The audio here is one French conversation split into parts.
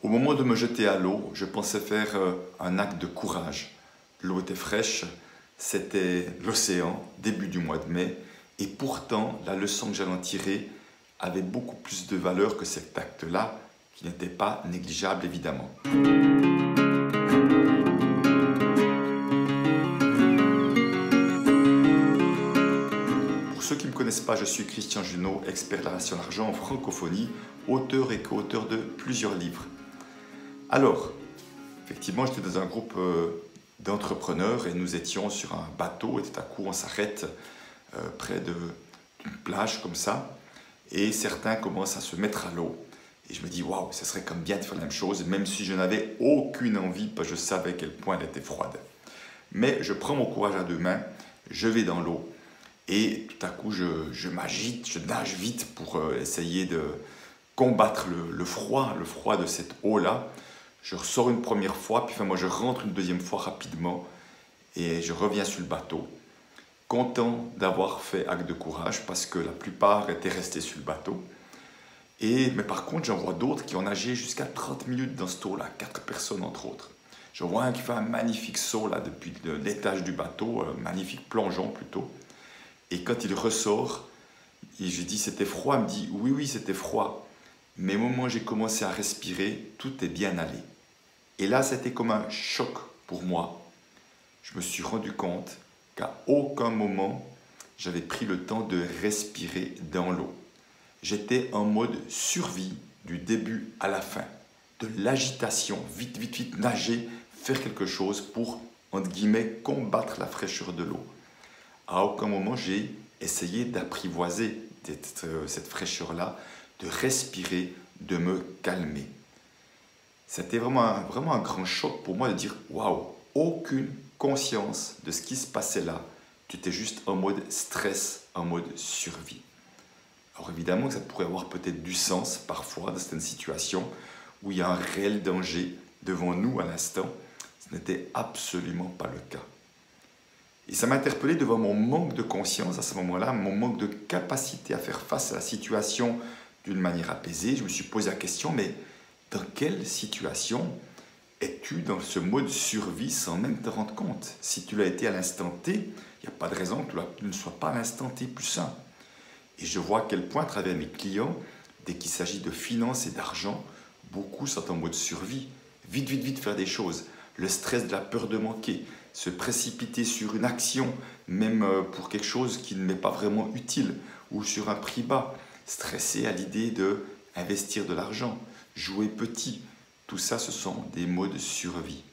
Au moment de me jeter à l'eau, je pensais faire un acte de courage. L'eau était fraîche, c'était l'océan, début du mois de mai, et pourtant la leçon que j'allais en tirer avait beaucoup plus de valeur que cet acte-là, qui n'était pas négligeable évidemment. Pour ceux qui ne me connaissent pas, je suis Christian Junot, expert de la relation à l'argent en francophonie, auteur et co-auteur de plusieurs livres. Alors, effectivement, j'étais dans un groupe d'entrepreneurs et nous étions sur un bateau et tout à coup on s'arrête près d'une plage comme ça et certains commencent à se mettre à l'eau. Et je me dis, waouh, ça serait comme bien de faire la même chose, même si je n'avais aucune envie, parce que je savais à quel point elle était froide. Mais je prends mon courage à deux mains, je vais dans l'eau et tout à coup je m'agite, je nage vite pour essayer de combattre le froid de cette eau-là. Je ressors une première fois, puis moi je rentre une deuxième fois rapidement et je reviens sur le bateau. Content d'avoir fait acte de courage parce que la plupart étaient restés sur le bateau. Mais par contre, j'en vois d'autres qui ont nagé jusqu'à 30 minutes dans ce eau-là, 4 personnes entre autres. J'en vois un qui fait un magnifique saut là depuis l'étage du bateau, un magnifique plongeon plutôt. Et quand il ressort, et je dis c'était froid, il me dit oui c'était froid. Mais au moment où j'ai commencé à respirer, tout est bien allé. Et là, c'était comme un choc pour moi. Je me suis rendu compte qu'à aucun moment, j'avais pris le temps de respirer dans l'eau. J'étais en mode survie du début à la fin. De l'agitation, vite, nager, faire quelque chose pour, entre guillemets, combattre la fraîcheur de l'eau. À aucun moment, j'ai essayé d'apprivoiser cette fraîcheur-là, de respirer, de me calmer. C'était vraiment un grand choc pour moi de dire « Waouh, aucune conscience de ce qui se passait là. Tu étais juste en mode stress, en mode survie. » Alors évidemment que ça pourrait avoir peut-être du sens parfois dans certaines situations où il y a un réel danger devant nous à l'instant. Ce n'était absolument pas le cas. Et ça m'a interpellé devant mon manque de conscience à ce moment-là, mon manque de capacité à faire face à la situation d'une manière apaisée. Je me suis posé la question, mais dans quelle situation es-tu dans ce mode survie sans même te rendre compte? Si tu l'as été à l'instant T, il n'y a pas de raison que tu ne sois pas à l'instant T plus sain. Et je vois à quel point, à travers mes clients, dès qu'il s'agit de finances et d'argent, beaucoup sont en mode survie. Vite, faire des choses. Le stress de la peur de manquer, se précipiter sur une action, même pour quelque chose qui ne m'est pas vraiment utile, ou sur un prix bas, stresser à l'idée d'investir de l'argent, jouer petit. Tout ça, ce sont des modes survie.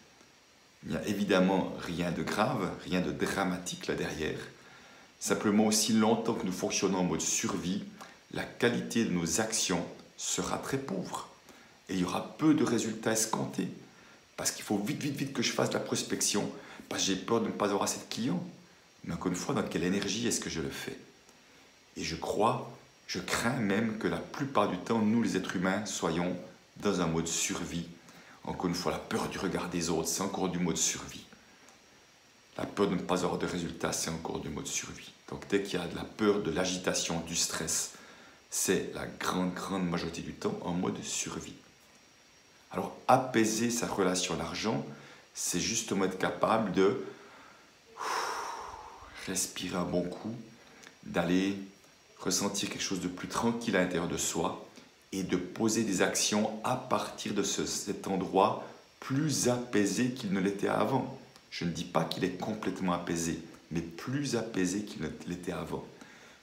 Il n'y a évidemment rien de grave, rien de dramatique là derrière. Simplement, aussi longtemps que nous fonctionnons en mode survie, la qualité de nos actions sera très pauvre. Et il y aura peu de résultats escomptés. Parce qu'il faut vite que je fasse de la prospection, parce que j'ai peur de ne pas avoir assez de clients. Mais encore une fois, dans quelle énergie est-ce que je le fais? Et je crains même que la plupart du temps, nous les êtres humains, soyons dans un mode survie. Encore une fois, la peur du regard des autres, c'est encore du mode survie. La peur de ne pas avoir de résultats, c'est encore du mode survie. Donc dès qu'il y a de la peur, de l'agitation, du stress, c'est la grande majorité du temps en mode survie. Alors apaiser sa relation à l'argent, c'est justement être capable de respirer un bon coup, d'aller ressentir quelque chose de plus tranquille à l'intérieur de soi et de poser des actions à partir de cet endroit plus apaisé qu'il ne l'était avant. Je ne dis pas qu'il est complètement apaisé, mais plus apaisé qu'il ne l'était avant.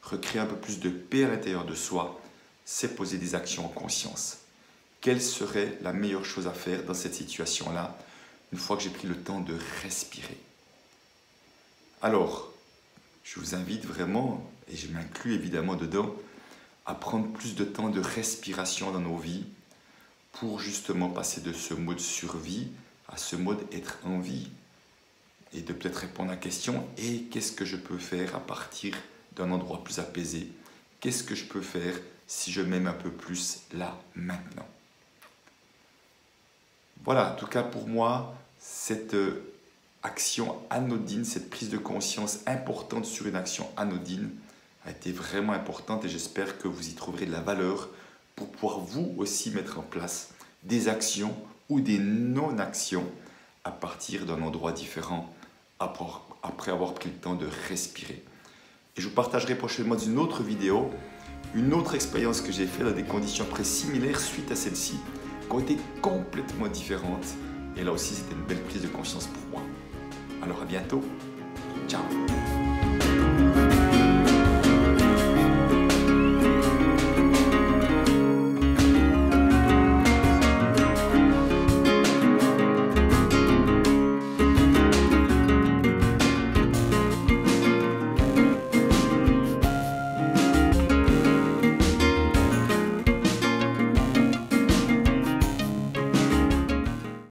Recréer un peu plus de paix à l'intérieur de soi, c'est poser des actions en conscience. Quelle serait la meilleure chose à faire dans cette situation-là, une fois que j'ai pris le temps de respirer? Alors, je vous invite vraiment, et je m'inclus évidemment dedans, à prendre plus de temps de respiration dans nos vies pour justement passer de ce mode survie à ce mode être en vie. Et de peut-être répondre à la question, et qu'est-ce que je peux faire à partir d'un endroit plus apaisé? Qu'est-ce que je peux faire si je m'aime un peu plus là, maintenant? Voilà, en tout cas pour moi, cette action anodine, cette prise de conscience importante sur une action anodine a été vraiment importante et j'espère que vous y trouverez de la valeur pour pouvoir vous aussi mettre en place des actions ou des non-actions à partir d'un endroit différent après avoir pris le temps de respirer. Et je vous partagerai prochainement dans une autre vidéo une autre expérience que j'ai faite dans des conditions très similaires suite à celle-ci, qui ont été complètement différentes. Et là aussi, c'était une belle prise de conscience pour moi. Alors à bientôt. Ciao.